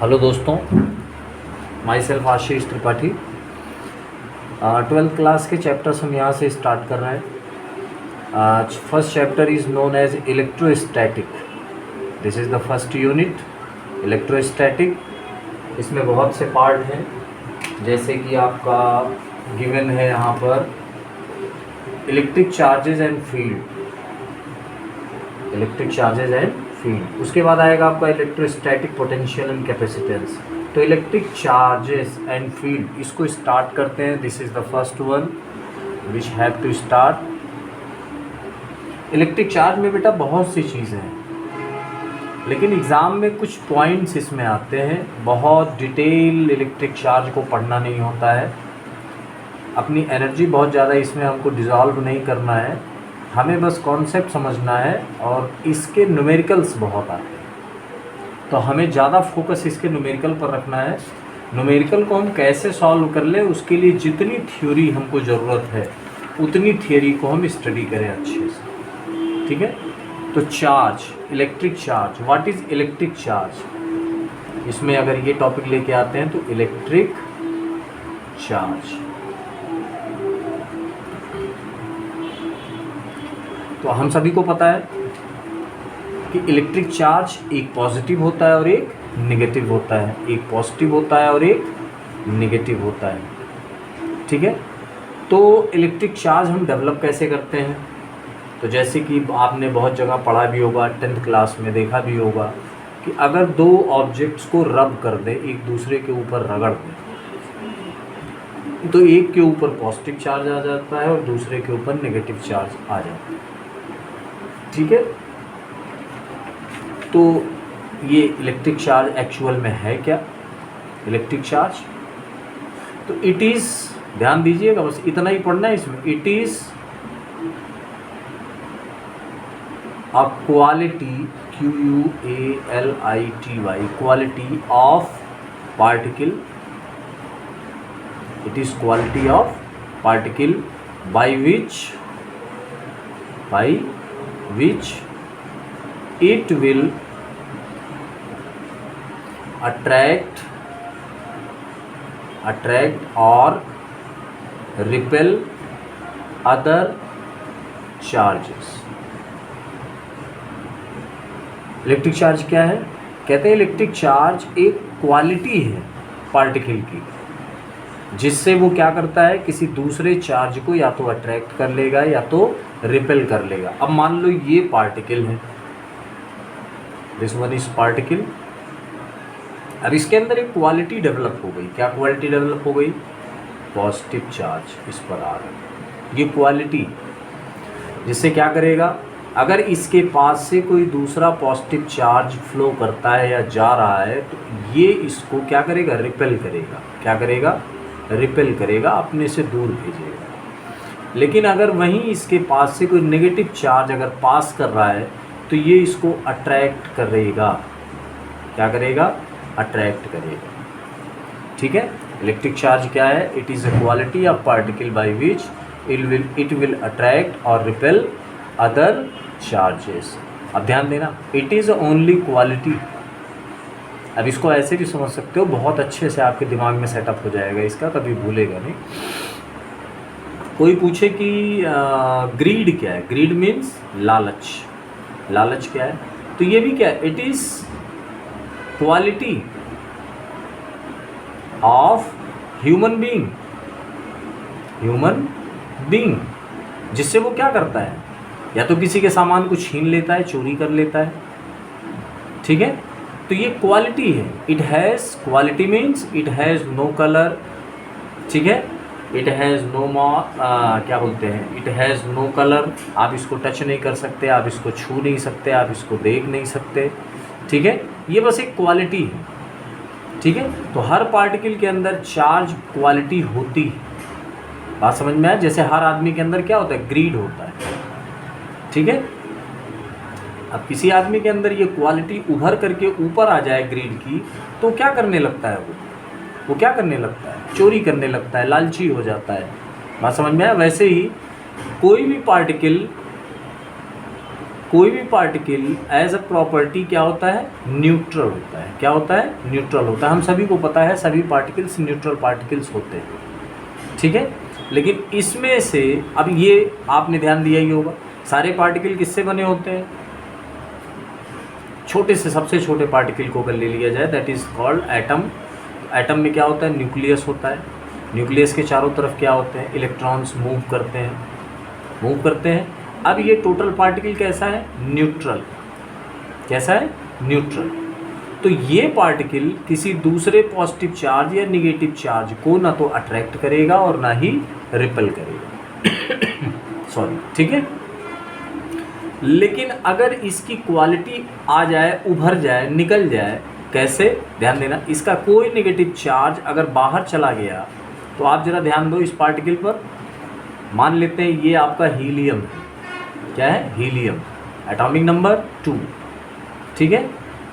Hello दोस्तों, myself Ashish Tripathi. 12th class के chapters हम यहाँ से स्टार्ट कर रहे हैं। आज first chapter is known as electrostatic. This is the first unit, electrostatic. इसमें बहुत से पार्ट हैं, जैसे कि आपका गिवन है यहाँ पर electric charges and field, electric charges and field. उसके बाद आएगा आपका इलेक्ट्रोस्टैटिक पोटेंशियल एंड कैपेसिटेंस। तो इलेक्ट्रिक चार्जेस एंड फील्ड इसको स्टार्ट करते हैं। This is the first one which have to start. Electric charge में बेटा बहुत सी चीज़ें हैं, लेकिन एग्ज़ाम में कुछ पॉइंट्स इसमें आते हैं। बहुत डिटेल इलेक्ट्रिक चार्ज को पढ़ना नहीं होता है, अपनी एनर्जी बहुत ज़्यादा इसमें हमको डिज़ोल्व नहीं करना है, हमें बस कॉन्सेप्ट समझना है। और इसके न्यूमेरिकल्स बहुत आते हैं, तो हमें ज़्यादा फोकस इसके न्यूमेरिकल पर रखना है। न्यूमेरिकल को हम कैसे सॉल्व कर ले, उसके लिए जितनी थ्योरी हमको ज़रूरत है उतनी थ्योरी को हम स्टडी करें अच्छे से, ठीक है। तो charge, electric charge, what is electric charge, इसमें अगर ये टॉपिक लेके आते हैं तो इलेक्ट्रिक चार्ज। तो हम सभी को पता है कि इलेक्ट्रिक चार्ज एक पॉजिटिव होता है और एक नेगेटिव होता है, एक पॉजिटिव होता है और एक नेगेटिव होता है, ठीक है। तो इलेक्ट्रिक चार्ज हम डेवलप कैसे करते हैं, तो जैसे कि आपने बहुत जगह पढ़ा भी होगा, 10th क्लास में देखा भी होगा कि अगर दो ऑब्जेक्ट्स को रब कर दें, एक दूसरे के ऊपर रगड़ दें, तो एक के ऊपर पॉजिटिव चार्ज आ जाता है और दूसरे के ऊपर नेगेटिव चार्ज आ जाता है, ठीक है। तो ये इलेक्ट्रिक चार्ज एक्चुअल में है क्या, इलेक्ट्रिक चार्ज? तो इट इज़, ध्यान दीजिएगा, बस इतना ही पढ़ना है इसमें। It is a quality, QUALITY, quality of particle. It is quality of particle by which it will attract or repel other charges। Electric charge क्या है? कहते हैं इलेक्ट्रिक चार्ज एक क्वालिटी है पार्टिकल की, जिससे वो क्या करता है, किसी दूसरे चार्ज को या तो अट्रैक्ट कर लेगा या तो रिपेल कर लेगा। अब मान लो ये पार्टिकल है, दिस वन इज पार्टिकल। अब इसके अंदर एक क्वालिटी डेवलप हो गई। क्या क्वालिटी डेवलप हो गई? पॉजिटिव चार्ज इस पर आ रहा है, ये क्वालिटी, जिससे क्या करेगा, अगर इसके पास से कोई दूसरा पॉजिटिव चार्ज फ्लो करता है या जा रहा है, तो ये इसको क्या करेगा, रिपेल करेगा। क्या करेगा? रिपेल करेगा, अपने से दूर भेजेगा। लेकिन अगर वहीं इसके पास से कोई नेगेटिव चार्ज अगर पास कर रहा है, तो ये इसको अट्रैक्ट करेगा। क्या करेगा? अट्रैक्ट करेगा, ठीक है। इलेक्ट्रिक चार्ज क्या है? It is a quality of particle by which it will attract और रिपेल अदर चार्जेस। अब ध्यान देना, इट इज़ ओनली क्वालिटी। अब इसको ऐसे भी समझ सकते हो, बहुत अच्छे से आपके दिमाग में सेटअप हो जाएगा, इसका कभी भूलेगा नहीं। कोई पूछे कि ग्रीड क्या है? ग्रीड मीन्स लालच। लालच क्या है? तो ये भी क्या है? It is quality of human being, जिससे वो क्या करता है, या तो किसी के सामान को छीन लेता है, चोरी कर लेता है, ठीक है। तो ये क्वालिटी है। It has, quality means it has no colour, ठीक है। इट हैज़ नो क्या बोलते हैं, इट हैज़ नो कलर। आप इसको टच नहीं कर सकते, आप इसको छू नहीं सकते, आप इसको देख नहीं सकते, ठीक है। ये बस एक क्वालिटी है, ठीक है। तो हर पार्टिकल के अंदर चार्ज क्वालिटी होती है। बात समझ में आया? जैसे हर आदमी के अंदर क्या होता है, ग्रीड होता है, ठीक है। अब किसी आदमी के अंदर ये क्वालिटी उभर करके ऊपर आ जाए ग्रीड की, तो क्या करने लगता है, वो क्या करने लगता है, चोरी करने लगता है, लालची हो जाता है। बात समझ में आया? वैसे ही कोई भी पार्टिकल कोई भी पार्टिकल एज अ प्रॉपर्टी क्या होता है, न्यूट्रल होता है। क्या होता है, न्यूट्रल होता है। हम सभी को पता है सभी पार्टिकल्स न्यूट्रल पार्टिकल्स होते हैं, ठीक है। लेकिन इसमें से अब ये आपने ध्यान दिया ही होगा, सारे पार्टिकल किससे बने होते हैं, छोटे से सबसे छोटे पार्टिकल को अगर ले लिया जाए that is called atom. Atom में क्या होता है, न्यूक्लियस होता है। न्यूक्लियस के चारों तरफ क्या होते हैं, इलेक्ट्रॉन्स मूव करते हैं। अब ये टोटल पार्टिकल कैसा है, न्यूट्रल। कैसा है, न्यूट्रल। तो ये पार्टिकल किसी दूसरे पॉजिटिव चार्ज या निगेटिव चार्ज को ना तो अट्रैक्ट करेगा और ना ही रिपेल करेगा सॉरी, ठीक है। लेकिन अगर इसकी क्वालिटी आ जाए, उभर जाए, निकल जाए, कैसे, ध्यान देना, इसका कोई नेगेटिव चार्ज अगर बाहर चला गया तो आप जरा ध्यान दो इस पार्टिकल पर। मान लेते हैं ये आपका हीलियम है। क्या है, हीलियम, एटॉमिक नंबर 2, ठीक है।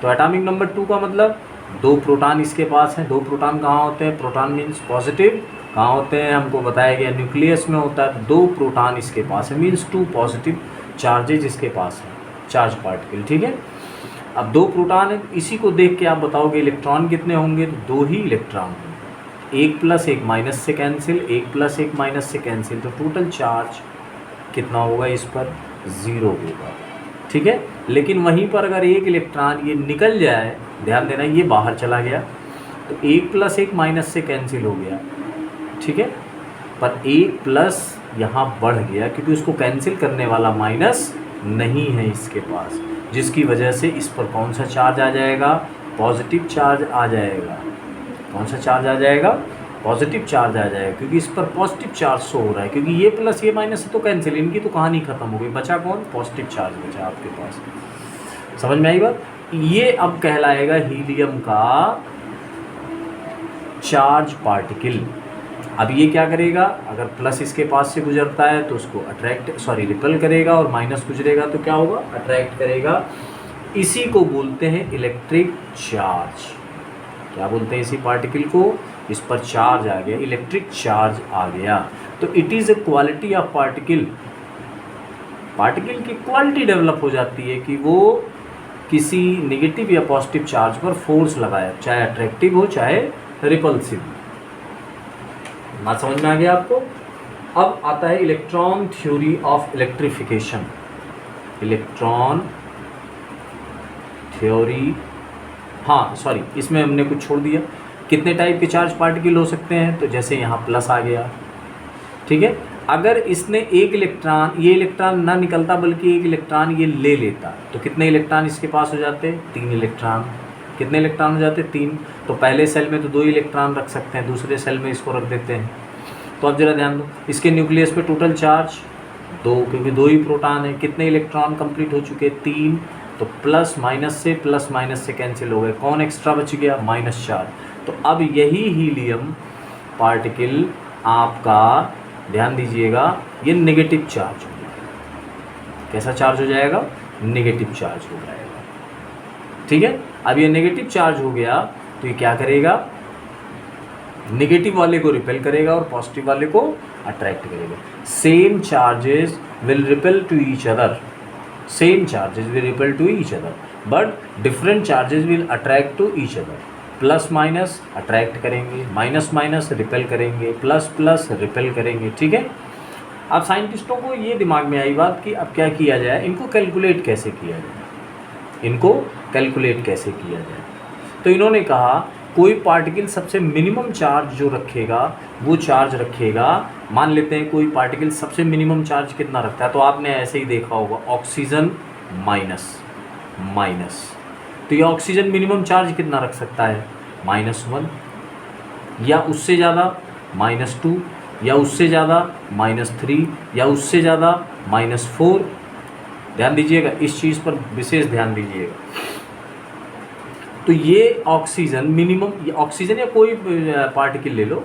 तो एटॉमिक नंबर 2 का मतलब 2 प्रोटॉन इसके पास हैं। 2 प्रोटॉन कहाँ होते हैं, प्रोटॉन मीन्स पॉजिटिव, कहाँ होते हैं हमको बताया गया न्यूक्लियस में होता है। 2 प्रोटॉन इसके पास है मीन्स 2 पॉजिटिव चार्जेज इसके पास है, चार्ज पार्टिकल, ठीक है। अब 2 प्रोटॉन है, इसी को देख के आप बताओगे इलेक्ट्रॉन कितने होंगे, तो 2 ही इलेक्ट्रॉन होंगे। 1 + 1 माइनस से कैंसिल, 1 + 1 माइनस से कैंसिल, तो टोटल चार्ज कितना होगा इस पर, 0 होगा, ठीक है। लेकिन वहीं पर अगर 1 इलेक्ट्रॉन ये निकल जाए, ध्यान देना ये बाहर चला गया, तो 1 + 1 माइनस से कैंसिल हो गया, ठीक है। पर 1 प्लस यहाँ बढ़ गया क्योंकि उसको कैंसिल करने वाला माइनस नहीं है इसके पास, जिसकी वजह से इस पर कौन सा चार्ज आ जाएगा, पॉजिटिव चार्ज आ जाएगा। कौन सा चार्ज आ जाएगा, पॉजिटिव चार्ज आ जाएगा, क्योंकि इस पर पॉजिटिव चार्ज शो हो रहा है। क्योंकि ये प्लस ये माइनस तो कैंसिल, इनकी तो कहानी खत्म हो गई, बचा कौन, पॉजिटिव चार्ज बचा आपके पास। समझ में आई बात। ये अब कहलाएगा हीलियम का चार्ज पार्टिकल। अब ये क्या करेगा, अगर प्लस इसके पास से गुजरता है तो उसको रिपेल करेगा, और माइनस गुजरेगा तो क्या होगा, अट्रैक्ट करेगा। इसी को बोलते हैं इलेक्ट्रिक चार्ज। क्या बोलते हैं इसी पार्टिकल को, इस पर चार्ज आ गया, इलेक्ट्रिक चार्ज आ गया। तो it is a quality of particle. Particle की क्वालिटी डेवलप हो जाती है कि वो किसी नेगेटिव या पॉजिटिव चार्ज पर फोर्स लगाए, चाहे अट्रैक्टिव हो चाहे रिपल्सिव। बात समझ में आ गया आपको। अब आता है electron theory of electrification. Electron theory, हाँ सॉरी, इसमें हमने कुछ छोड़ दिया। कितने टाइप के चार्ज पार्टिकल हो सकते हैं, तो जैसे यहाँ प्लस आ गया, ठीक है। अगर इसने एक इलेक्ट्रॉन, ये इलेक्ट्रॉन ना निकलता बल्कि एक इलेक्ट्रॉन ये ले लेता, तो कितने इलेक्ट्रॉन इसके पास हो जाते, 3 इलेक्ट्रॉन। कितने इलेक्ट्रॉन हो जाते, 3। तो पहले सेल में तो 2 इलेक्ट्रॉन रख सकते हैं, दूसरे सेल में इसको रख देते हैं। तो अब जरा ध्यान दो, इसके न्यूक्लियस पे टोटल चार्ज 2, क्योंकि 2 ही प्रोटॉन है। कितने इलेक्ट्रॉन कंप्लीट हो चुके, 3। तो प्लस माइनस से कैंसिल हो गए, कौन एक्स्ट्रा बच गया, माइनस चार्ज। तो अब यही हीलियम पार्टिकल आपका, ध्यान दीजिएगा, ये नेगेटिव चार्ज हो जाएगा। कैसा चार्ज हो जाएगा, नेगेटिव चार्ज हो जाएगा, ठीक है। अब ये नेगेटिव चार्ज हो गया तो ये क्या करेगा, नेगेटिव वाले को रिपेल करेगा और पॉजिटिव वाले को अट्रैक्ट करेगा। Same charges will repel to each other, same charges will repel to each other, but different charges will attract to each other. Plus minus attract करेंगे, माइनस माइनस रिपेल करेंगे, plus plus repel करेंगे, ठीक है। अब साइंटिस्टों को ये दिमाग में आई बात कि अब क्या किया जाए, इनको कैलकुलेट कैसे किया जाए, इनको कैलकुलेट कैसे किया जाए। तो इन्होंने कहा कोई पार्टिकल सबसे मिनिमम चार्ज जो रखेगा वो चार्ज रखेगा। मान लेते हैं कोई पार्टिकल सबसे मिनिमम चार्ज कितना रखता है, तो आपने ऐसे ही देखा होगा, ऑक्सीजन माइनस माइनस, तो ये ऑक्सीजन मिनिमम चार्ज कितना रख सकता है, -1, या उससे ज़्यादा -2, या उससे ज़्यादा -3, या उससे ज़्यादा -4। ध्यान दीजिएगा, इस चीज़ पर विशेष ध्यान दीजिएगा। तो ये ऑक्सीजन मिनिमम, ये ऑक्सीजन या कोई पार्टिकल ले लो,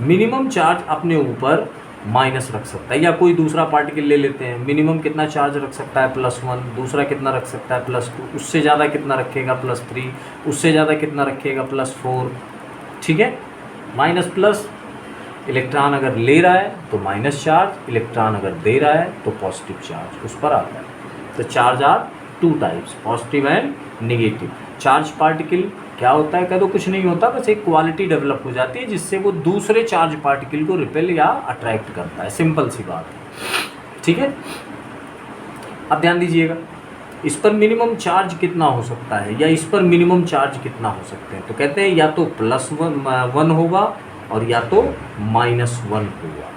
मिनिमम चार्ज अपने ऊपर माइनस रख सकता है। या कोई दूसरा पार्टिकल ले लेते हैं, मिनिमम कितना चार्ज रख सकता है, +1, दूसरा कितना रख सकता है, +2, उससे ज़्यादा कितना रखेगा, +3, उससे ज़्यादा कितना रखेगा, +4, ठीक है। माइनस प्लस, इलेक्ट्रॉन अगर ले रहा है तो माइनस चार्ज, इलेक्ट्रॉन अगर दे रहा है तो पॉजिटिव चार्ज उस पर आता है। तो charge are two types, positive and negative. Charge particle क्या होता है, कह दो कुछ नहीं होता, बस एक क्वालिटी डेवलप हो जाती है जिससे वो दूसरे चार्ज पार्टिकल को रिपेल या अट्रैक्ट करता है, सिंपल सी बात है, ठीक है। अब ध्यान दीजिएगा, इस पर मिनिमम चार्ज कितना हो सकता है या इस पर मिनिमम चार्ज कितना हो सकते हैं, तो कहते हैं या तो +1 होगा और या तो -1 होगा,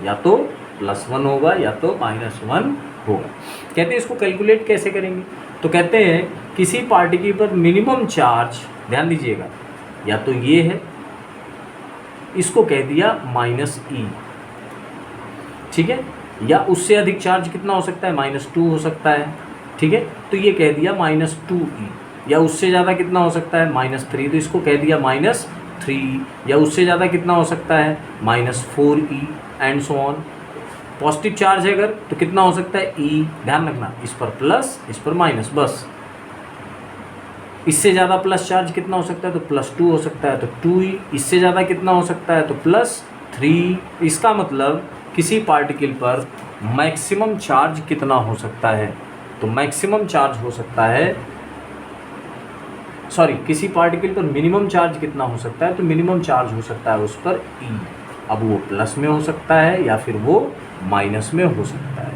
या तो +1 होगा या तो -1 होगा। कहते हैं इसको कैलकुलेट कैसे करेंगे, तो कहते हैं किसी पार्टिकल पर मिनिमम चार्ज, ध्यान दीजिएगा, या तो ये है, इसको कह दिया -e, ठीक है, या उससे अधिक चार्ज कितना हो सकता है, -2 हो सकता है, ठीक है, तो ये कह दिया -2e, या उससे ज़्यादा कितना हो सकता है -3, तो इसको कह दिया -3, या उससे ज़्यादा कितना हो सकता है -4e and so on. Positive charge है अगर तो कितना हो सकता है e, ध्यान रखना, इस पर प्लस इस पर माइनस, बस। इससे ज़्यादा प्लस चार्ज कितना हो सकता है, तो +2 हो सकता है, तो 2e। इससे ज़्यादा कितना हो सकता है, तो +3। इसका मतलब किसी पार्टिकल पर मैक्सिमम चार्ज कितना हो सकता है, तो मैक्सिमम चार्ज हो सकता है, सॉरी, किसी पार्टिकल पर मिनिमम चार्ज कितना हो सकता है, तो मिनिमम चार्ज हो सकता है उस पर e। अब वो प्लस में हो सकता है या फिर वो माइनस में हो सकता है,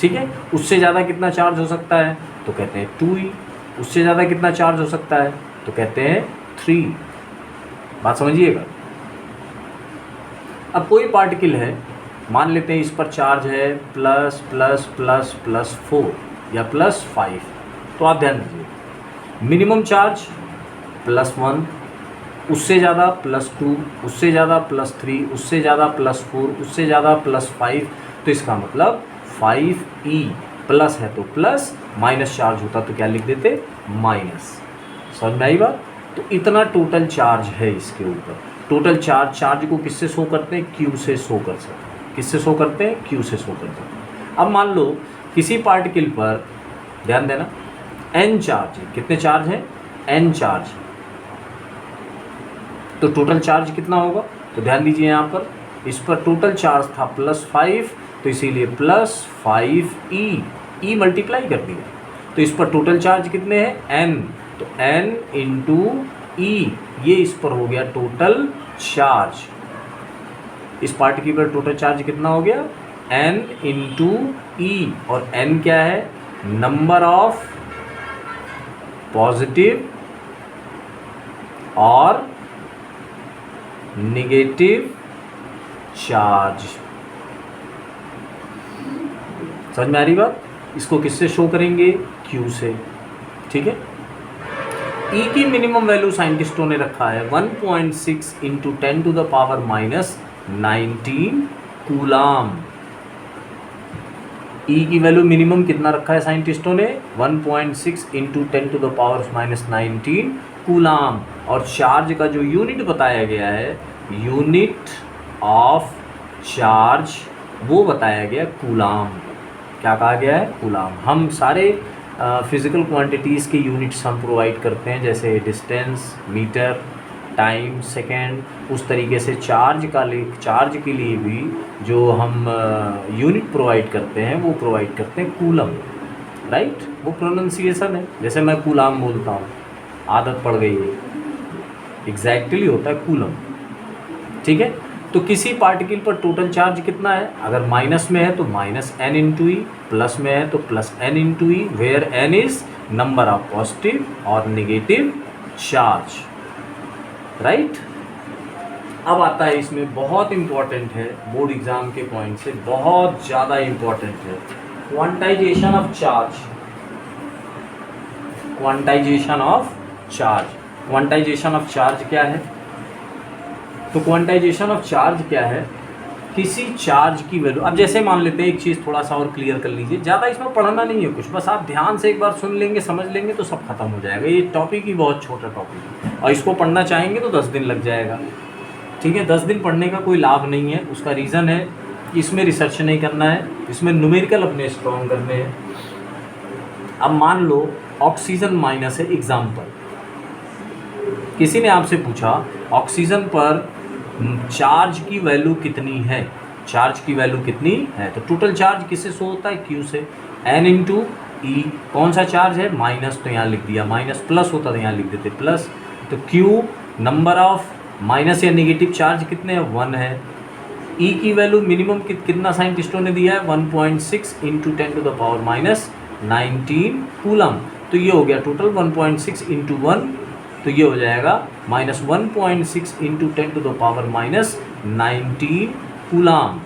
ठीक है। उससे ज़्यादा कितना चार्ज हो सकता है, तो कहते हैं 2e। उससे ज़्यादा कितना चार्ज हो सकता है, तो कहते हैं 3। बात समझिएगा। अब कोई पार्टिकल है, मान लेते हैं इस पर चार्ज है ++++4 या +5, तो आप ध्यान दीजिए, मिनिमम चार्ज +1, उससे ज़्यादा +2, उससे ज़्यादा +3, उससे ज़्यादा +4, उससे ज़्यादा +5, तो इसका मतलब 5e प्लस है तो प्लस, माइनस चार्ज होता तो क्या लिख देते, माइनस। समझ में आई बात। तो इतना टोटल चार्ज है इसके ऊपर। टोटल चार्ज को किससे शो करते हैं, Q से शो कर सकते हैं। किससे शो करते हैं, Q से शो करते हैं। अब मान लो किसी पार्टिकल पर, ध्यान देना, n चार्ज है। कितने चार्ज हैं, n चार्ज। तो टोटल चार्ज कितना होगा, तो ध्यान दीजिए यहाँ पर, इस पर टोटल चार्ज था +5, तो इसीलिए +5e, e मल्टीप्लाई कर दिया, तो इस पर टोटल चार्ज कितने हैं, n, तो n × e, ये इस पर हो गया टोटल चार्ज। इस पार्टिकल पर टोटल चार्ज कितना हो गया, n × e, और n क्या है, नंबर ऑफ पॉजिटिव और नेगेटिव चार्ज। समझ में आ रही बात। इसको किससे शो करेंगे, Q से, ठीक है। E की मिनिमम वैल्यू साइंटिस्टों ने रखा है 1.6 × 10⁻19 कूलाम। E की वैल्यू मिनिमम कितना रखा है साइंटिस्टों ने, 1.6 × 10⁻19 कूलाम। और चार्ज का जो यूनिट बताया गया है, यूनिट ऑफ चार्ज, वो बताया गया कूलाम। क्या कहा गया है, कूलाम। हम सारे फिज़िकल क्वांटिटीज़ के यूनिट्स हम प्रोवाइड करते हैं, जैसे डिस्टेंस, मीटर, टाइम, सेकेंड। उस तरीके से चार्ज के लिए भी जो हम यूनिट प्रोवाइड करते हैं वो प्रोवाइड करते हैं कूलम, राइट। वो प्रोनाउंसिएशन है, जैसे मैं कूलाम बोलता हूँ, आदत पड़ गई है, एग्जैक्टली होता है कूलम, ठीक है। तो किसी पार्टिकल पर टोटल चार्ज कितना है, अगर माइनस में है तो -n × e, प्लस में है तो +n × e, where n is number of positive और नेगेटिव चार्ज, राइट। अब आता है, इसमें बहुत इंपॉर्टेंट है, बोर्ड एग्जाम के पॉइंट से बहुत ज़्यादा इंपॉर्टेंट है, quantization of charge. Quantization of charge, quantization of charge क्या है, तो क्वांटाइजेशन ऑफ चार्ज क्या है, किसी चार्ज की वैल्यू। अब जैसे मान लेते हैं, एक चीज़ थोड़ा सा और क्लियर कर लीजिए, ज़्यादा इसमें पढ़ना नहीं है कुछ, बस आप ध्यान से एक बार सुन लेंगे, समझ लेंगे तो सब खत्म हो जाएगा। ये टॉपिक ही बहुत छोटा टॉपिक है और इसको पढ़ना चाहेंगे तो 10 दिन लग जाएगा, ठीक है। 10 दिन पढ़ने का कोई लाभ नहीं है। उसका रीज़न है कि इसमें रिसर्च नहीं करना है, इसमें न्यूमेरिकल अपने स्ट्रॉन्ग करने हैं। अब मान लो ऑक्सीजन माइनस है, एग्जाम्पल, किसी ने आपसे पूछा ऑक्सीजन पर चार्ज की वैल्यू कितनी है, चार्ज की वैल्यू कितनी है, तो टोटल चार्ज किससे शो होता है, Q से। n इंटू ई। कौन सा चार्ज है? माइनस, तो यहाँ लिख दिया माइनस, प्लस होता तो यहाँ लिख देते प्लस। तो q नंबर ऑफ माइनस या नेगेटिव चार्ज कितने हैं? 1 है। ई की वैल्यू मिनिमम कितना साइंटिस्टों ने दिया है? 1.6 इंटू 10⁻19 कूलम। तो ये हो गया टोटल 1.6 इंटू 1, तो ये हो जाएगा -1.6 इंटू 10⁻19 कूलम।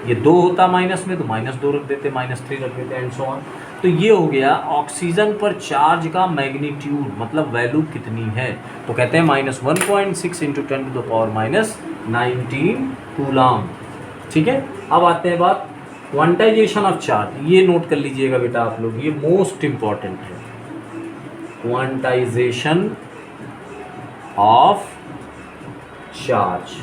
ये 2 होता माइनस में तो -2 रख देते, -3 रख देते एंड सो ऑन। तो ये हो गया ऑक्सीजन पर चार्ज का मैग्नीट्यूड, मतलब वैल्यू कितनी है। तो कहते हैं -1.6 इंटू 10⁻19 कूलम। ठीक है, अब आते हैं बात क्वांटाइजेशन ऑफ चार्ज। ये नोट कर लीजिएगा बेटा आप लोग, ये मोस्ट इंपॉर्टेंट है। क्वांटाइजेशन ऑफ चार्ज,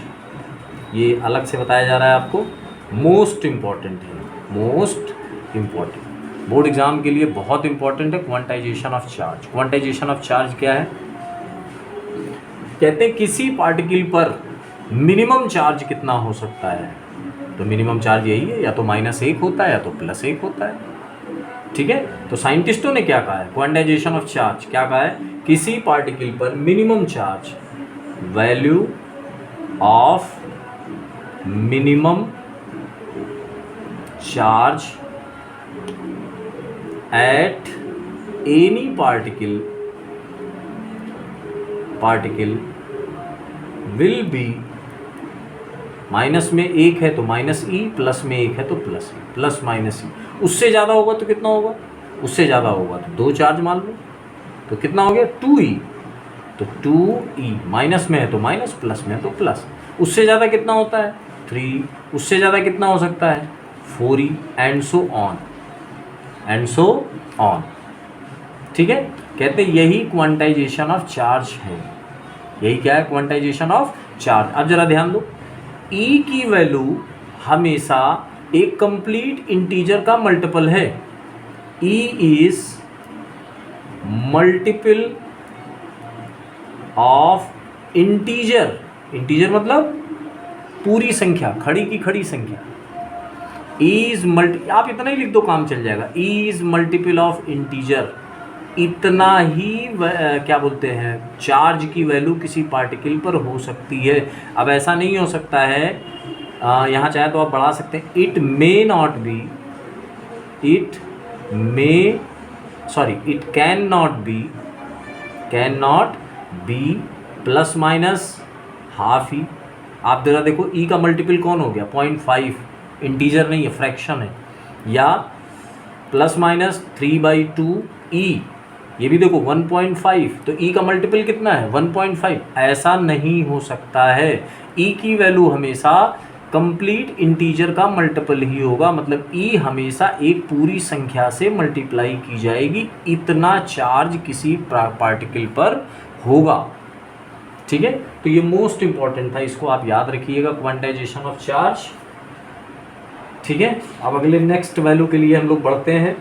ये अलग से बताया जा रहा है आपको, मोस्ट इम्पॉर्टेंट है, मोस्ट इम्पॉर्टेंट, बोर्ड एग्जाम के लिए बहुत इंपॉर्टेंट है quantization of charge. Quantization of charge क्या है? कहते हैं किसी पार्टिकल पर मिनिमम चार्ज कितना हो सकता है। तो मिनिमम चार्ज यही है, या तो -1 होता है या तो +1 होता है। ठीक है, तो साइंटिस्टों ने क्या कहा है? क्वांटाइजेशन ऑफ चार्ज क्या कहा है? किसी पार्टिकल पर minimum charge, value of minimum charge at any particle will be, minus में 1 है तो -e, प्लस में 1 है तो +e, प्लस माइनस ई। उससे ज़्यादा होगा तो कितना होगा? उससे ज़्यादा होगा तो 2 चार्ज मान लो, तो कितना हो गया? 2e। तो 2e, माइनस में है तो माइनस, प्लस में है तो प्लस। उससे ज़्यादा कितना होता है? 3। उससे ज़्यादा कितना हो सकता है? 4e, and so on, and so on. ठीक है, कहते हैं यही क्वांटाइजेशन ऑफ चार्ज है। यही क्या है? Quantization of charge. अब जरा ध्यान दो, ई की वैल्यू हमेशा एक कंप्लीट इंटीजर का मल्टीपल है। E is multiple of integer. Integer मतलब पूरी संख्या, खड़ी की खड़ी संख्या। इज मल्टी, आप इतना ही लिख दो काम चल जाएगा। इज मल्टीपल ऑफ इंटीजर, इतना ही क्या बोलते हैं, चार्ज की वैल्यू किसी पार्टिकल पर हो सकती है। अब ऐसा नहीं हो सकता है, यहाँ चाहे तो आप बढ़ा सकते हैं। It may not be, it can not be plus minus half E. आप जरा देखो, ई का मल्टीपल कौन हो गया? 0.5, इंटीजर नहीं है, फ्रैक्शन है। या प्लस माइनस 3/2 ई, ये भी देखो 1.5, तो ई का मल्टीपल कितना है? 1.5। ऐसा नहीं हो सकता है। ई की वैल्यू हमेशा कंप्लीट इंटीजर का मल्टीपल ही होगा, मतलब ई हमेशा एक पूरी संख्या से मल्टीप्लाई की जाएगी, इतना चार्ज किसी पार्टिकल पर होगा। ठीक है, तो ये मोस्ट इंपॉर्टेंट था, इसको आप याद रखिएगा, क्वांटाइजेशन ऑफ चार्ज। ठीक है, अब अगले नेक्स्ट वैल्यू के लिए हम लोग बढ़ते हैं।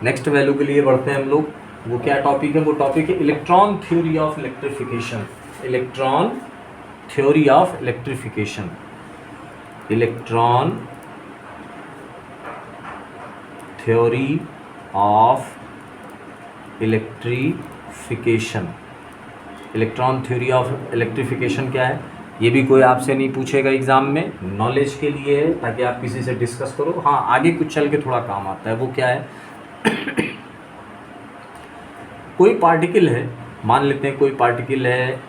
नेक्स्ट वैल्यू के लिए बढ़ते हैं हम लोग। वो क्या टॉपिक है? वो टॉपिक है electron theory of electrification. Electron theory of electrification. Electron theory of electrification. Electron theory of electrification क्या है? ये भी कोई आपसे नहीं पूछेगा एग्जाम में, नॉलेज के लिए है, ताकि आप किसी से डिस्कस करो। हाँ, आगे कुछ चल के थोड़ा काम आता है। वो क्या है? कोई पार्टिकल है, मान लेते हैं कोई पार्टिकल है,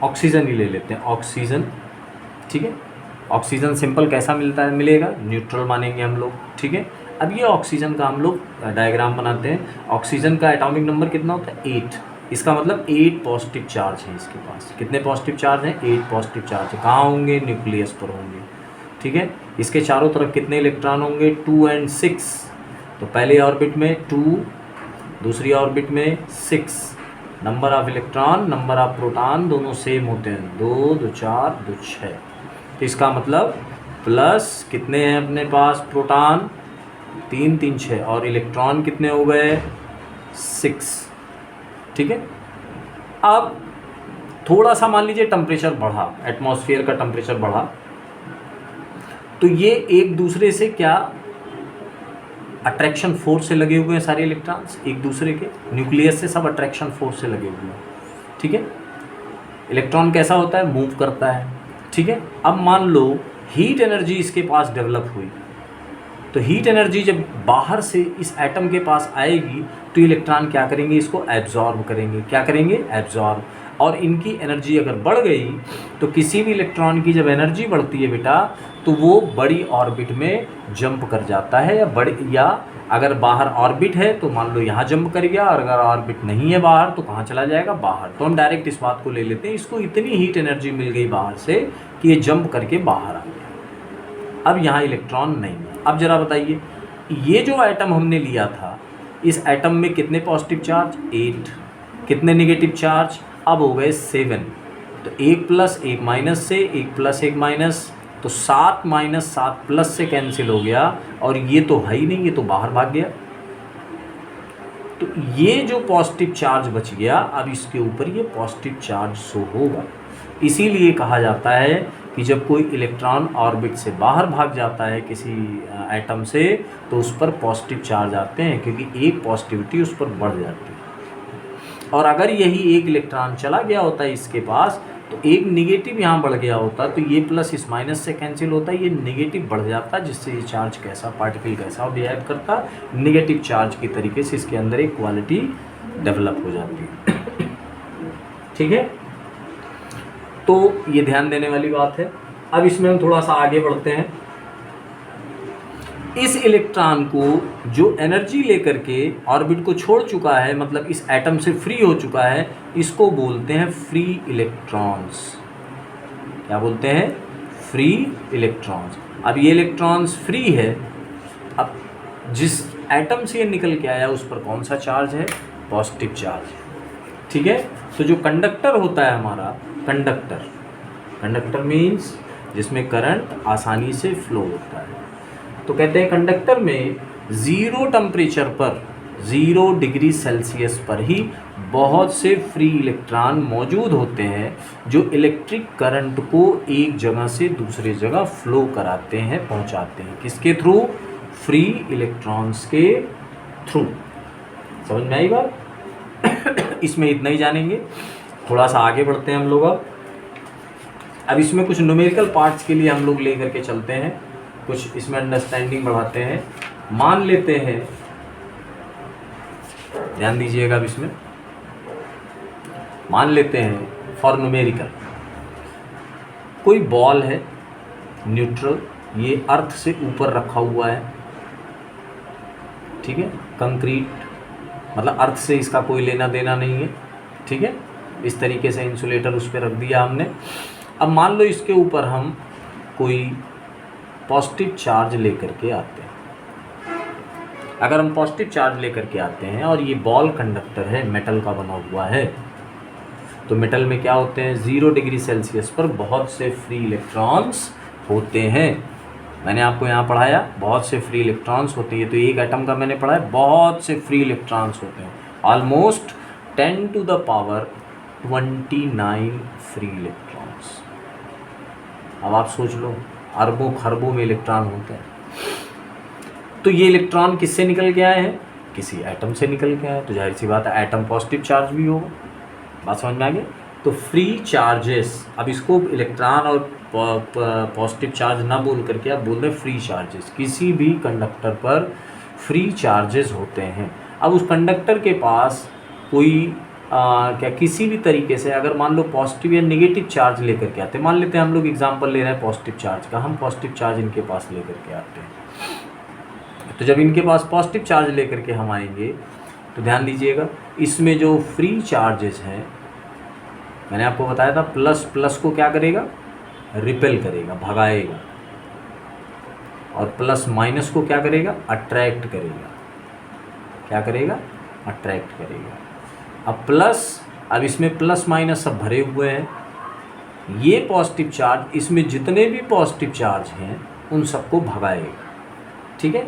ऑक्सीजन ही ले लेते हैं, ऑक्सीजन। ठीक है, ऑक्सीजन सिंपल कैसा मिलेगा? न्यूट्रल मानेंगे हम लोग। ठीक है, अब ये ऑक्सीजन का हम लोग डायग्राम बनाते हैं। ऑक्सीजन का एटॉमिक नंबर कितना होता है? 8। इसका मतलब 8 पॉजिटिव चार्ज है इसके पास। कितने पॉजिटिव चार्ज हैं? 8 पॉजिटिव चार्ज है। कहाँ होंगे? न्यूक्लियस पर होंगे। ठीक है, इसके चारों तरफ कितने इलेक्ट्रॉन होंगे? 2 और 6। तो पहले ऑर्बिट में 2, दूसरी ऑर्बिट में 6। Number of electron, number of proton दोनों सेम होते हैं, 2, 2, 4, 2, 6। तो इसका मतलब प्लस कितने हैं अपने पास? प्रोटॉन 3, 3, 6, और इलेक्ट्रॉन कितने हो गए? 6। ठीक है, अब थोड़ा सा मान लीजिए टेम्परेचर बढ़ा, एटमॉस्फेयर का टेम्परेचर बढ़ा, तो ये एक दूसरे से क्या अट्रैक्शन फोर्स से लगे हुए हैं, सारे इलेक्ट्रॉन्स एक दूसरे के न्यूक्लियस से सब अट्रैक्शन फोर्स से लगे हुए हैं। ठीक है, इलेक्ट्रॉन कैसा होता है, मूव करता है। ठीक है, अब मान लो हीट एनर्जी इसके पास डेवलप हुई, तो हीट एनर्जी जब बाहर से इस एटम के पास आएगी तो इलेक्ट्रॉन क्या करेंगे, इसको एब्जॉर्ब करेंगे। क्या करेंगे, एब्जॉर्ब। और इनकी एनर्जी अगर बढ़ गई तो किसी भी इलेक्ट्रॉन की जब एनर्जी बढ़ती है बेटा तो वो बड़ी ऑर्बिट में जंप कर जाता है, या अगर बाहर ऑर्बिट है तो मान लो यहाँ जंप कर गया, और अगर ऑर्बिट नहीं है बाहर तो कहाँ चला जाएगा, बाहर। तो हम डायरेक्ट इस बात को ले लेते हैं, इसको इतनी हीट एनर्जी मिल गई बाहर से कि ये जंप करके बाहर आ गया। अब यहाँ इलेक्ट्रॉन नहीं है। अब जरा बताइए, ये जो एटम हमने लिया था, इस एटम में कितने पॉजिटिव चार्ज, 8, कितने नेगेटिव चार्ज, अब हो गए 7। तो 1 प्लस 1 माइनस से 1 प्लस 1 माइनस, तो 7 माइनस 7 प्लस से कैंसिल हो गया, और ये तो है ही नहीं, ये तो बाहर भाग गया। तो ये जो पॉजिटिव चार्ज बच गया, अब इसके ऊपर ये पॉजिटिव चार्ज शो होगा। इसीलिए कहा जाता है कि जब कोई इलेक्ट्रॉन ऑर्बिट से बाहर भाग जाता है किसी एटम से, तो उस पर पॉजिटिव चार्ज आते हैं, क्योंकि एक पॉजिटिविटी उस पर बढ़ जाती है। और अगर यही एक इलेक्ट्रॉन चला गया होता है इसके पास, तो एक निगेटिव यहाँ बढ़ गया होता, तो ये प्लस इस माइनस से कैंसिल होता है, ये निगेटिव बढ़ जाता, जिससे ये चार्ज कैसा, पार्टिकल कैसा बिहेव करता, निगेटिव चार्ज की तरीके से इसके अंदर एक क्वालिटी डेवलप हो जाती है। ठीक है, तो ये ध्यान देने वाली बात है। अब इसमें हम थोड़ा सा आगे बढ़ते हैं। इस इलेक्ट्रॉन को जो एनर्जी लेकर के ऑर्बिट को छोड़ चुका है, मतलब इस एटम से फ्री हो चुका है, इसको बोलते हैं फ्री इलेक्ट्रॉन्स। क्या बोलते हैं, फ्री इलेक्ट्रॉन्स। अब ये इलेक्ट्रॉन्स फ्री है, अब जिस एटम से ये निकल के आया उस पर कौन सा चार्ज है, पॉजिटिव चार्ज। ठीक है, तो जो कंडक्टर होता है हमारा, कंडक्टर मीन्स जिसमें करंट आसानी से फ्लो होता है, तो कहते हैं कंडक्टर में 0 टेम्परेचर पर, 0 डिग्री सेल्सियस पर ही बहुत से फ्री इलेक्ट्रॉन मौजूद होते हैं, जो इलेक्ट्रिक करंट को एक जगह से दूसरे जगह फ्लो कराते हैं, पहुंचाते हैं। किसके थ्रू, फ्री इलेक्ट्रॉन्स के थ्रू। समझ में आई बात? इसमें इतना ही जानेंगे, थोड़ा सा आगे बढ़ते हैं हम लोग। अब इसमें कुछ न्यूमेरिकल पार्ट्स के लिए हम लोग ले करके चलते हैं, कुछ इसमें अंडरस्टैंडिंग बढ़ाते हैं। मान लेते हैं, ध्यान दीजिएगा, अब इसमें मान लेते हैं फॉर न्यूमेरिकल, कोई बॉल है न्यूट्रल, ये अर्थ से ऊपर रखा हुआ है। ठीक है, कंक्रीट, मतलब अर्थ से इसका कोई लेना देना नहीं है। ठीक है, इस तरीके से इंसुलेटर उस पर रख दिया हमने। अब मान लो इसके ऊपर हम कोई पॉजिटिव चार्ज लेकर के आते हैं। अगर हम पॉजिटिव चार्ज लेकर के आते हैं और ये बॉल कंडक्टर है, मेटल का बना हुआ है, तो मेटल में क्या होते हैं, 0 डिग्री सेल्सियस पर बहुत से फ्री इलेक्ट्रॉन्स होते हैं। मैंने आपको यहाँ पढ़ाया, बहुत से फ्री इलेक्ट्रॉन्स होते हैं। तो एक एटम का मैंने पढ़ा है, बहुत से फ्री इलेक्ट्रॉन्स होते हैं, almost 10 to the power 29 free electrons. अब आप सोच लो, अरबों खरबों में इलेक्ट्रॉन होते हैं। तो ये इलेक्ट्रॉन किससे निकल के आए हैं, किसी एटम से निकल के आए, तो जाहिर सी बात है एटम पॉजिटिव चार्ज भी होगा। बात समझ में आ गई? तो फ्री चार्जेस, अब इसको इलेक्ट्रॉन और पॉजिटिव चार्ज ना बोल करके आप बोल रहे हैं फ्री चार्जेस। किसी भी कंडक्टर पर फ्री चार्जेस होते हैं। अब उस कंडक्टर के पास कोई क्या किसी भी तरीके से, अगर मान लो पॉजिटिव या नेगेटिव चार्ज लेकर के आते हैं, मान लेते हैं हम लोग एग्जांपल ले रहे हैं पॉजिटिव चार्ज का, हम पॉजिटिव चार्ज इनके पास लेकर के आते हैं। तो जब इनके पास पॉजिटिव चार्ज लेकर के हम आएंगे तो ध्यान दीजिएगा, इसमें जो फ्री चार्जेस हैं, मैंने आपको बताया था प्लस प्लस को क्या करेगा, रिपेल करेगा, भगाएगा, और प्लस माइनस को क्या करेगा, अट्रैक्ट करेगा। क्या करेगा, अट्रैक्ट करेगा। अब प्लस, अब इसमें प्लस माइनस सब भरे हुए हैं, ये पॉजिटिव चार्ज, इसमें जितने भी पॉजिटिव चार्ज हैं उन सबको भगाएगा। ठीक है,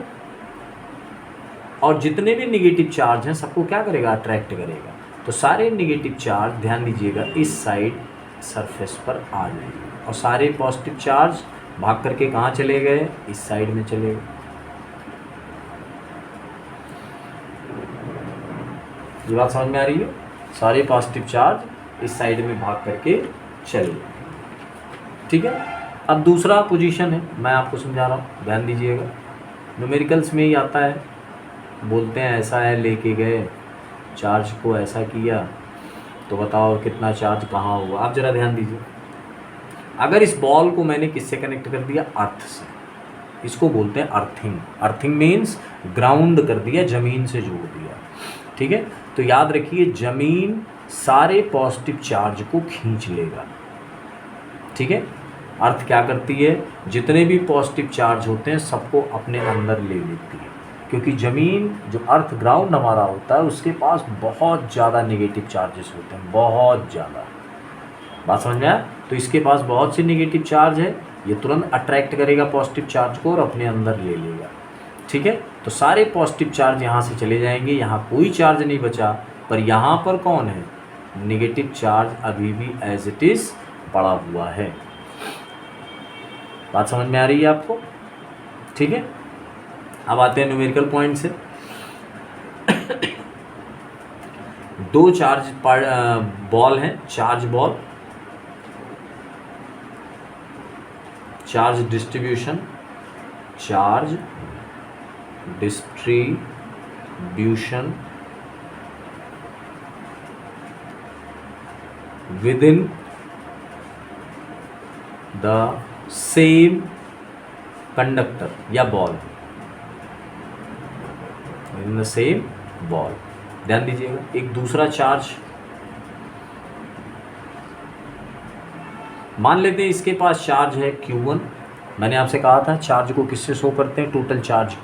और जितने भी नेगेटिव चार्ज हैं सबको क्या करेगा, अट्रैक्ट करेगा। तो सारे नेगेटिव चार्ज, ध्यान दीजिएगा, इस साइड सरफेस पर आ जाएंगे, और सारे पॉजिटिव चार्ज भाग करके कहाँ चले गए, इस साइड में चले गए। ये बात समझ में आ रही है? सारे पॉजिटिव चार्ज इस साइड में भाग करके चले गए। ठीक है, अब दूसरा पोजीशन है, मैं आपको समझा रहा हूँ, ध्यान दीजिएगा। न्यूमेरिकल्स में ही आता है, बोलते हैं ऐसा है, लेके गए चार्ज को, ऐसा किया, तो बताओ कितना चार्ज कहाँ हुआ। आप ज़रा ध्यान दीजिए, अगर इस बॉल को मैंने किससे कनेक्ट कर दिया, अर्थ से, इसको बोलते हैं अर्थिंग। अर्थिंग मीन्स ग्राउंड कर दिया, ज़मीन से जोड़ दिया। ठीक है, तो याद रखिए ज़मीन सारे पॉजिटिव चार्ज को खींच लेगा। ठीक है, अर्थ क्या करती है, जितने भी पॉजिटिव चार्ज होते हैं सबको अपने अंदर ले लेती है, क्योंकि ज़मीन जो अर्थ ग्राउंड हमारा होता है उसके पास बहुत ज़्यादा नेगेटिव चार्जेस होते हैं, बहुत ज़्यादा। बात समझ में आया? तो इसके पास बहुत से नेगेटिव चार्ज है, ये तुरंत अट्रैक्ट करेगा पॉजिटिव चार्ज को और अपने अंदर ले लेगा। ठीक है, तो सारे पॉजिटिव चार्ज यहाँ से चले जाएंगे, यहाँ कोई चार्ज नहीं बचा, पर यहाँ पर कौन है, नेगेटिव चार्ज अभी भी एज इट इज़ पड़ा हुआ है। बात समझ में आ रही है आपको? ठीक है, अब आते हैं न्यूमेरिकल पॉइंट से। दो चार्ज बॉल हैं, charge ball, charge distribution, charge distribution within the same conductor या ball, in the same ball. ध्यान दीजिएगा, एक दूसरा चार्ज मान लेते हैं, इसके पास चार्ज है Q1। मैंने आपसे कहा था चार्ज को किससे शो करते हैं, टोटल चार्ज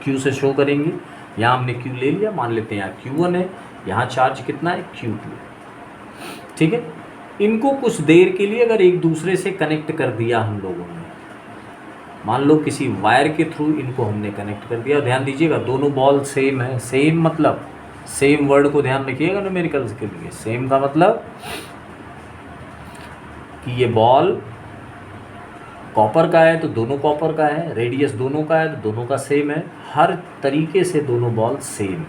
Q से शो करेंगे। यहाँ हमने Q ले लिया, मान लेते हैं यहाँ Q1 है, यहाँ चार्ज कितना है, Q2। ठीक है, इनको कुछ देर के लिए अगर एक दूसरे से कनेक्ट कर दिया हम लोगों ने, मान लो किसी वायर के थ्रू इनको हमने कनेक्ट कर दिया। ध्यान दीजिएगा, दोनों बॉल सेम है, सेम मतलब सेम वर्ड को ध्यान रखिएगा न्यूमेरिकल्स के लिए। सेम का मतलब कि ये बॉल कॉपर का है तो दोनों कॉपर का है, रेडियस दोनों का है तो दोनों का सेम है, हर तरीके से दोनों बॉल सेम।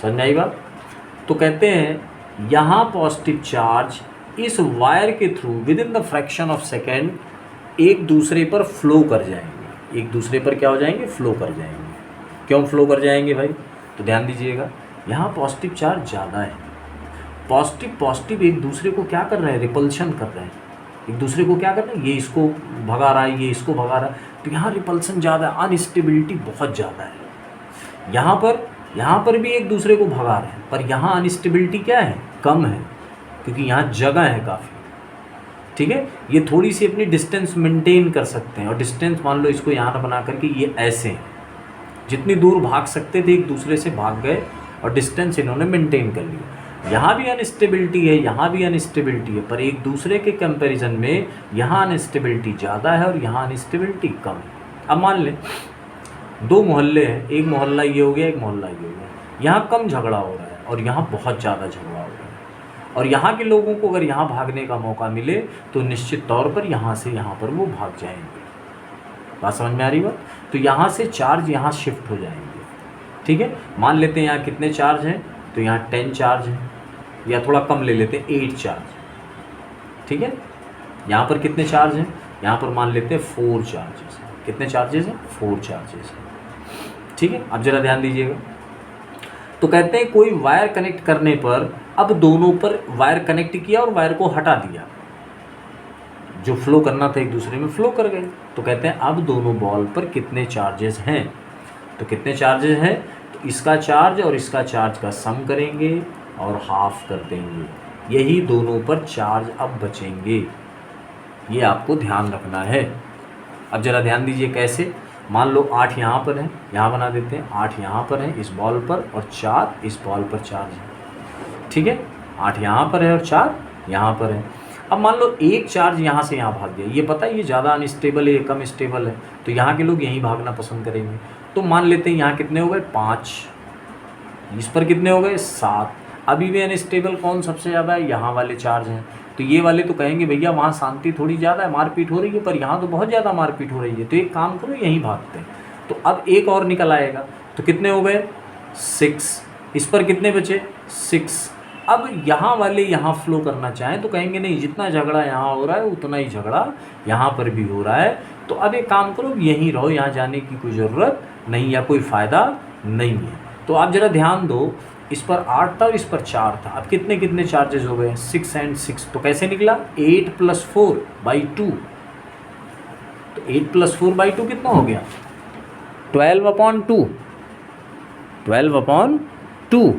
समझ में आई बात? तो कहते हैं यहाँ पॉजिटिव चार्ज इस वायर के through with in the fraction of second एक दूसरे पर फ्लो कर जाएंगे। एक दूसरे पर क्या हो जाएंगे, फ्लो कर जाएंगे। क्यों फ्लो कर जाएंगे भाई? तो ध्यान दीजिएगा, यहाँ पॉजिटिव चार्ज ज़्यादा है, पॉजिटिव एक दूसरे को क्या कर रहे हैं, रिपल्शन कर रहे हैं, एक दूसरे को क्या कर रहे हैं, ये इसको भगा रहा है, ये इसको भगा रहा है, तो यहाँ रिपल्सन ज़्यादा है, अनस्टेबिलिटी बहुत ज़्यादा है। यहाँ पर भी एक दूसरे को भगा रहे हैं, पर यहाँ अनस्टेबिलिटी क्या है, कम है, क्योंकि यहाँ जगह है काफ़ी। ठीक है, ये थोड़ी सी अपनी डिस्टेंस मेंटेन कर सकते हैं, और डिस्टेंस मान लो इसको यहाँ बना करके ये ऐसे हैं, जितनी दूर भाग सकते थे एक दूसरे से भाग गए और डिस्टेंस इन्होंने मेंटेन कर लिया। यहाँ भी अनस्टेबिलिटी है, यहाँ भी अनस्टेबिलिटी है, पर एक दूसरे के कंपैरिजन में यहाँ अनस्टेबिलिटी ज़्यादा है और यहाँ अनस्टेबिलिटी कम है। अब मान लें दो मोहल्ले हैं, एक मोहल्ला ये हो गया, एक मोहल्ला ये हो गया, यहाँ कम झगड़ा हो रहा है और यहाँ बहुत ज़्यादा झगड़ा हो रहा है, और यहाँ के लोगों को अगर यहाँ भागने का मौका मिले तो निश्चित तौर पर यहाँ से यहाँ पर वो भाग जाएंगे। बात समझ में आ रही बात? तो यहाँ से चार्ज यहाँ शिफ्ट हो जाएंगे। ठीक है, मान लेते हैं यहाँ कितने चार्ज हैं, तो यहाँ 10 चार्ज हैं, या थोड़ा कम ले लेते हैं 8 चार्ज। ठीक है, यहाँ पर कितने चार्ज हैं, यहाँ पर मान लेते हैं 4 चार्जेस। कितने चार्जेस हैं, 4 चार्जेस हैं। ठीक है, अब जरा ध्यान दीजिएगा, तो कहते हैं कोई वायर कनेक्ट करने पर अब दोनों पर वायर कनेक्ट किया और वायर को हटा दिया, जो फ्लो करना था एक दूसरे में फ्लो कर गए, तो कहते हैं अब दोनों बॉल पर कितने चार्जेस हैं, तो कितने चार्जेस हैं, तो इसका चार्ज और इसका चार्ज का सम करेंगे और हाफ कर देंगे, यही दोनों पर चार्ज अब बचेंगे। ये आपको ध्यान रखना है। अब ज़रा ध्यान दीजिए कैसे, मान लो 8 यहाँ पर है, यहाँ बना देते हैं, 8 यहाँ पर है इस बॉल पर और 4 इस बॉल पर चार्ज है। ठीक है, 8 यहाँ पर है और 4 यहाँ पर है। अब मान लो एक चार्ज यहाँ से यहाँ भाग गया, ये पता है ये ज़्यादा अनस्टेबल है, ये कम स्टेबल है, तो यहाँ के लोग यहीं भागना पसंद करेंगे। तो मान लेते हैं यहाँ कितने हो गए, 5, इस पर कितने हो गए, 7। अभी भी अनस्टेबल कौन सबसे ज़्यादा है, यहाँ वाले चार्ज हैं, तो ये वाले तो कहेंगे भैया वहाँ शांति थोड़ी ज़्यादा है, मारपीट हो रही है, पर यहाँ तो बहुत ज़्यादा मारपीट हो रही है, तो एक काम करो यहीं भागते हैं। तो अब एक और निकल आएगा, तो कितने हो गए 6, इस पर कितने बचे 6। अब यहाँ वाले यहाँ फ्लो करना चाहें तो कहेंगे नहीं, जितना झगड़ा यहाँ हो रहा है उतना ही झगड़ा यहाँ पर भी हो रहा है, तो अब एक काम करो यहीं रहो, यहाँ जाने की कोई ज़रूरत नहीं या कोई फ़ायदा नहीं है। तो आप ज़रा ध्यान दो, इस पर 8 था और इस पर 4 था, अब कितने कितने चार्जेस हो गए 6 and 6, तो कैसे निकला 8 + 4/2, तो 8 + 4/2 कितना हो गया 12/2, 12/2।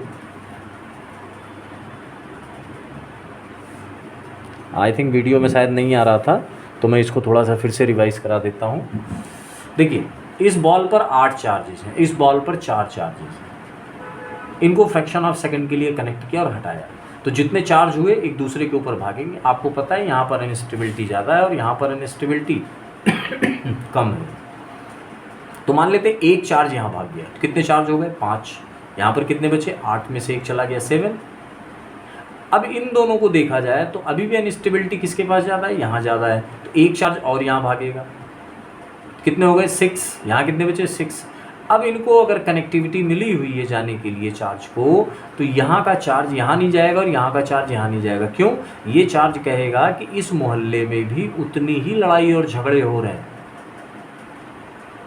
आई थिंक वीडियो में शायद नहीं आ रहा था, तो मैं इसको थोड़ा सा फिर से रिवाइज करा देता हूँ। देखिए इस बॉल पर 8 चार्जेस हैं, इस बॉल पर 4 चार्जेस हैं, इनको फ्रैक्शन ऑफ सेकंड के लिए कनेक्ट किया और हटाया, तो जितने चार्ज हुए एक दूसरे के ऊपर भागेंगे। आपको पता है यहाँ पर अनस्टेबिलिटी ज़्यादा है और यहाँ पर अनस्टेबिलिटी कम है, तो मान लेते हैं एक चार्ज यहाँ भाग गया, तो कितने चार्ज हो गए 5, यहाँ पर कितने बचे 8 में से एक चला गया 7। अब इन दोनों को देखा जाए तो अभी भी अनस्टेबिलिटी किसके पास ज़्यादा है, यहाँ ज़्यादा है, तो एक चार्ज और यहाँ भागेगा, कितने हो गए 6, यहाँ कितने बचे 6। अब इनको अगर कनेक्टिविटी मिली हुई है जाने के लिए चार्ज को, तो यहाँ का चार्ज यहाँ नहीं जाएगा और यहाँ का चार्ज यहाँ नहीं जाएगा। क्यों, ये चार्ज कहेगा कि इस मोहल्ले में भी उतनी ही लड़ाई और झगड़े हो रहे हैं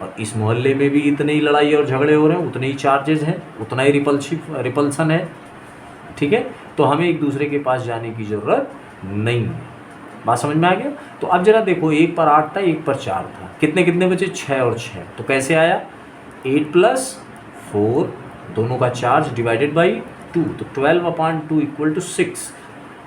और इस मोहल्ले में भी इतनी ही लड़ाई और झगड़े हो रहे हैं, उतने ही चार्जेस हैं, उतना ही रिपल्सन है। ठीक है, तो हमें एक दूसरे के पास जाने की ज़रूरत नहीं है। बात समझ में आ गया। तो अब जरा देखो, एक पर 8 था, एक पर 4 था, कितने कितने बचे 6 और 6, तो कैसे आया 8 + 4, दोनों का चार्ज डिवाइडेड बाई 2, तो 12/2 = 6।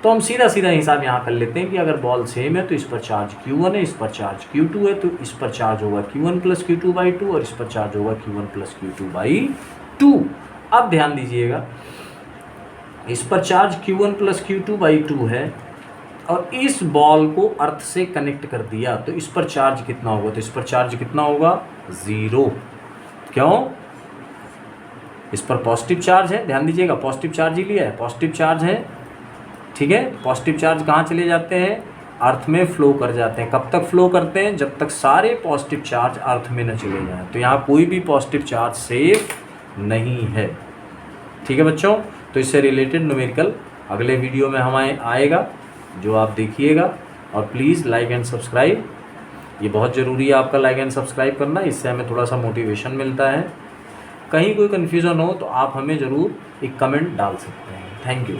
तो हम सीधा सीधा हिसाब यहाँ कर लेते हैं कि अगर बॉल सेम है तो इस पर चार्ज Q1 है, इस पर चार्ज Q2 है, तो इस पर चार्ज होगा Q1 + Q2/2 और इस पर चार्ज होगा Q1 + Q2/2। अब ध्यान दीजिएगा, इस पर चार्ज Q1 + Q2/2 है और इस बॉल को अर्थ से कनेक्ट कर दिया, तो इस पर चार्ज कितना होगा, तो इस पर चार्ज कितना होगा 0। क्यों, इस पर पॉजिटिव चार्ज है, ध्यान दीजिएगा पॉजिटिव चार्ज ही लिया है, पॉजिटिव चार्ज है। ठीक है, पॉजिटिव चार्ज कहाँ चले जाते हैं, अर्थ में फ्लो कर जाते हैं। कब तक फ्लो करते हैं, जब तक सारे पॉजिटिव चार्ज अर्थ में न चले जाएं, तो यहाँ कोई भी पॉजिटिव चार्ज सेफ नहीं है। ठीक है बच्चों, तो इससे रिलेटेड न्यूमेरिकल अगले वीडियो में हमारे आएगा, जो आप देखिएगा। और प्लीज़ लाइक एंड सब्सक्राइब, ये बहुत ज़रूरी है आपका लाइक एंड सब्सक्राइब करना, इससे हमें थोड़ा सा मोटिवेशन मिलता है। कहीं कोई कन्फ्यूज़न हो तो आप हमें ज़रूर एक कमेंट डाल सकते हैं। Thank you.